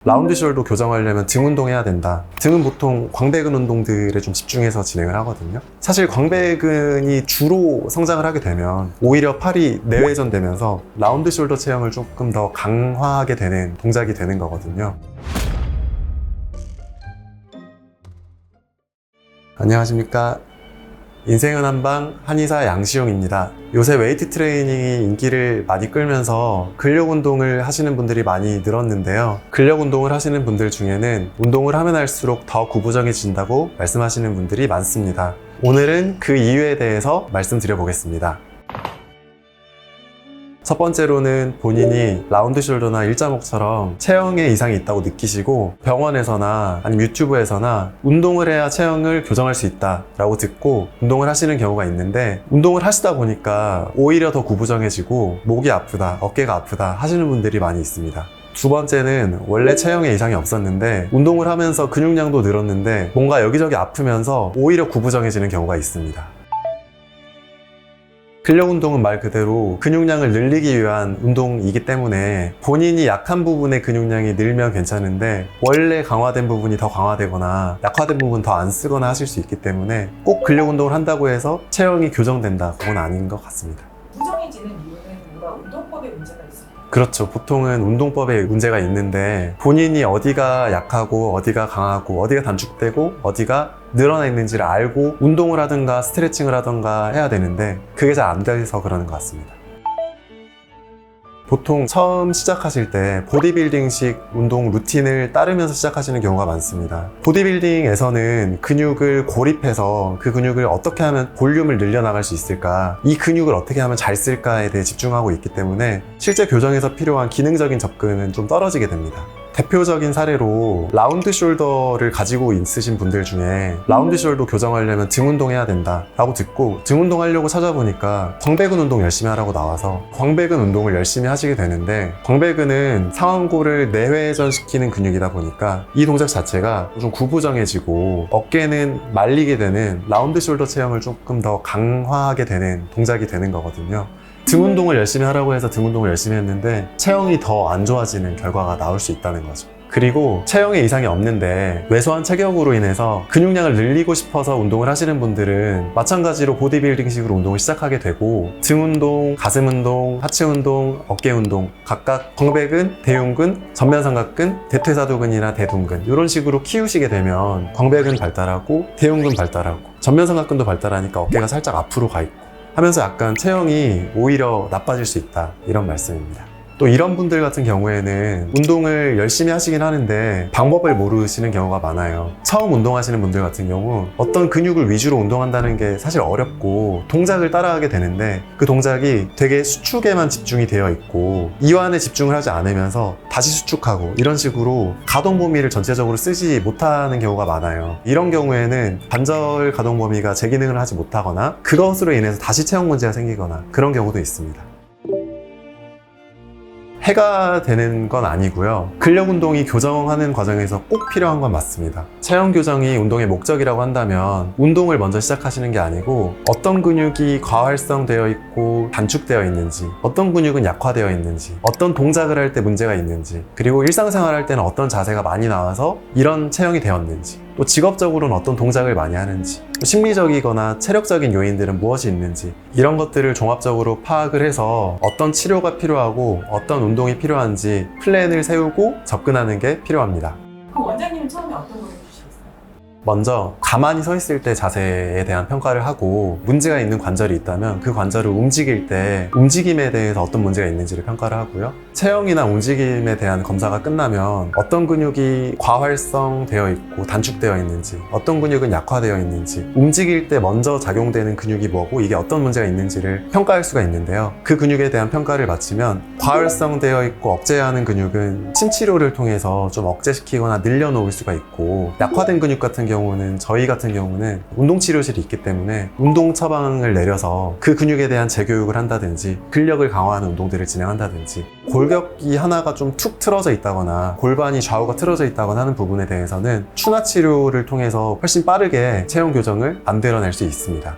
라운드 숄더 교정하려면 등 운동해야 된다. 등은 보통 광배근 운동들에 좀 집중해서 진행을 하거든요. 사실 광배근이 주로 성장을 하게 되면 오히려 팔이 내외전되면서 라운드 숄더 체형을 조금 더 강화하게 되는 동작이 되는 거거든요. 안녕하십니까. 인생은 한방 한의사 양시용입니다. 요새 웨이트 트레이닝이 인기를 많이 끌면서 근력 운동을 하시는 분들이 많이 늘었는데요. 근력 운동을 하시는 분들 중에는 운동을 하면 할수록 더 구부정해진다고 말씀하시는 분들이 많습니다. 오늘은 그 이유에 대해서 말씀드려 보겠습니다. 첫 번째로는 본인이 라운드 숄더나 일자목처럼 체형에 이상이 있다고 느끼시고 병원에서나 아니면 유튜브에서나 운동을 해야 체형을 교정할 수 있다 라고 듣고 운동을 하시는 경우가 있는데, 운동을 하시다 보니까 오히려 더 구부정해지고 목이 아프다, 어깨가 아프다 하시는 분들이 많이 있습니다. 두 번째는 원래 체형에 이상이 없었는데 운동을 하면서 근육량도 늘었는데 뭔가 여기저기 아프면서 오히려 구부정해지는 경우가 있습니다. 근력 운동은 말 그대로 근육량을 늘리기 위한 운동이기 때문에 본인이 약한 부분의 근육량이 늘면 괜찮은데 원래 강화된 부분이 더 강화되거나 약화된 부분 더 안 쓰거나 하실 수 있기 때문에 꼭 근력 운동을 한다고 해서 체형이 교정된다, 그건 아닌 것 같습니다. 부정해지는 이유는 뭔가 운동법에 문제가 있습니다. 그렇죠. 보통은 운동법에 문제가 있는데 본인이 어디가 약하고 어디가 강하고 어디가 단축되고 어디가 늘어나 있는지를 알고 운동을 하든가 스트레칭을 하든가 해야 되는데 그게 잘 안 돼서 그러는 것 같습니다. 보통 처음 시작하실 때 보디빌딩식 운동 루틴을 따르면서 시작하시는 경우가 많습니다. 보디빌딩에서는 근육을 고립해서 그 근육을 어떻게 하면 볼륨을 늘려나갈 수 있을까, 이 근육을 어떻게 하면 잘 쓸까에 대해 집중하고 있기 때문에 실제 교정에서 필요한 기능적인 접근은 좀 떨어지게 됩니다. 대표적인 사례로 라운드 숄더를 가지고 있으신 분들 중에 라운드 숄더 교정하려면 등 운동해야 된다 라고 듣고 등 운동하려고 찾아보니까 광배근 운동 열심히 하라고 나와서 광배근 운동을 열심히 하시게 되는데, 광배근은 상완골을 내회전시키는 근육이다 보니까 이 동작 자체가 좀 구부정해지고 어깨는 말리게 되는 라운드 숄더 체형을 조금 더 강화하게 되는 동작이 되는 거거든요. 등 운동을 열심히 하라고 해서 등 운동을 열심히 했는데 체형이 더 안 좋아지는 결과가 나올 수 있다는 거죠. 그리고 체형에 이상이 없는데 왜소한 체격으로 인해서 근육량을 늘리고 싶어서 운동을 하시는 분들은 마찬가지로 보디빌딩식으로 운동을 시작하게 되고 등 운동, 가슴 운동, 하체 운동, 어깨 운동 각각 광배근, 대흉근, 전면삼각근, 대퇴사두근이나 대둔근 이런 식으로 키우시게 되면 광배근 발달하고 대흉근 발달하고 전면삼각근도 발달하니까 어깨가 살짝 앞으로 가 있고 하면서 약간 체형이 오히려 나빠질 수 있다, 이런 말씀입니다. 또 이런 분들 같은 경우에는 운동을 열심히 하시긴 하는데 방법을 모르시는 경우가 많아요. 처음 운동하시는 분들 같은 경우 어떤 근육을 위주로 운동한다는 게 사실 어렵고 동작을 따라하게 되는데 그 동작이 되게 수축에만 집중이 되어 있고 이완에 집중을 하지 않으면서 다시 수축하고 이런 식으로 가동 범위를 전체적으로 쓰지 못하는 경우가 많아요. 이런 경우에는 관절 가동 범위가 제 기능을 하지 못하거나 그것으로 인해서 다시 체형 문제가 생기거나 그런 경우도 있습니다. 해가 되는 건 아니고요. 근력 운동이 교정하는 과정에서 꼭 필요한 건 맞습니다. 체형 교정이 운동의 목적이라고 한다면 운동을 먼저 시작하시는 게 아니고 어떤 근육이 과활성되어 있고 단축되어 있는지, 어떤 근육은 약화되어 있는지, 어떤 동작을 할 때 문제가 있는지, 그리고 일상생활 할 때는 어떤 자세가 많이 나와서 이런 체형이 되었는지, 또 직업적으로는 어떤 동작을 많이 하는지, 또 심리적이거나 체력적인 요인들은 무엇이 있는지, 이런 것들을 종합적으로 파악을 해서 어떤 치료가 필요하고 어떤 운동이 필요한지 플랜을 세우고 접근하는 게 필요합니다. 그럼 원장님은 처음에 어떤 걸 해주시겠어요? 먼저 가만히 서 있을 때 자세에 대한 평가를 하고 문제가 있는 관절이 있다면 그 관절을 움직일 때 움직임에 대해서 어떤 문제가 있는지를 평가를 하고요. 체형이나 움직임에 대한 검사가 끝나면 어떤 근육이 과활성되어 있고 단축되어 있는지, 어떤 근육은 약화되어 있는지, 움직일 때 먼저 작용되는 근육이 뭐고 이게 어떤 문제가 있는지를 평가할 수가 있는데요. 그 근육에 대한 평가를 마치면 과활성되어 있고 억제하는 근육은 침치료를 통해서 좀 억제시키거나 늘려놓을 수가 있고, 약화된 근육 같은 경우는 저희 같은 경우는 운동치료실이 있기 때문에 운동 처방을 내려서 그 근육에 대한 재교육을 한다든지 근력을 강화하는 운동들을 진행한다든지, 골격이 하나가 좀 툭 틀어져 있다거나 골반이 좌우가 틀어져 있다거나 하는 부분에 대해서는 추나 치료를 통해서 훨씬 빠르게 체형 교정을 만들어낼 수 있습니다.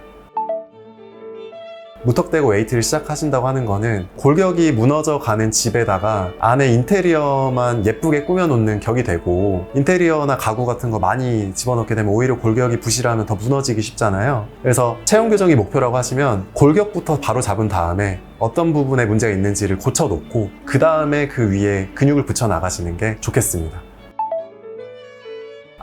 무턱대고 웨이트를 시작하신다고 하는 거는 골격이 무너져 가는 집에다가 안에 인테리어만 예쁘게 꾸며놓는 격이 되고, 인테리어나 가구 같은 거 많이 집어넣게 되면 오히려 골격이 부실하면 더 무너지기 쉽잖아요. 그래서 체형 교정이 목표라고 하시면 골격부터 바로 잡은 다음에 어떤 부분에 문제가 있는지를 고쳐놓고 그 다음에 그 위에 근육을 붙여 나가시는 게 좋겠습니다.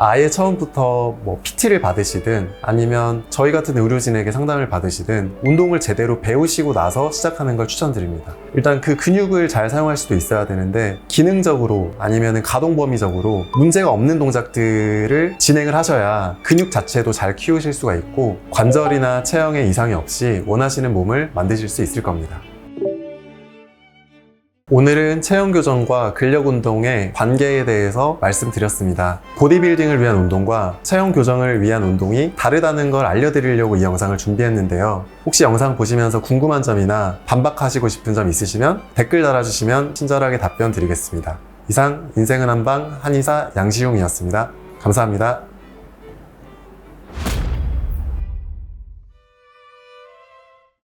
아예 처음부터 뭐 PT를 받으시든 아니면 저희 같은 의료진에게 상담을 받으시든 운동을 제대로 배우시고 나서 시작하는 걸 추천드립니다. 일단 그 근육을 잘 사용할 수도 있어야 되는데 기능적으로 아니면 가동 범위적으로 문제가 없는 동작들을 진행을 하셔야 근육 자체도 잘 키우실 수가 있고 관절이나 체형에 이상이 없이 원하시는 몸을 만드실 수 있을 겁니다. 오늘은 체형 교정과 근력 운동의 관계에 대해서 말씀드렸습니다. 보디빌딩을 위한 운동과 체형 교정을 위한 운동이 다르다는 걸 알려드리려고 이 영상을 준비했는데요. 혹시 영상 보시면서 궁금한 점이나 반박하시고 싶은 점 있으시면 댓글 달아주시면 친절하게 답변 드리겠습니다. 이상 인생은 한방 한의사 양시용이었습니다. 감사합니다.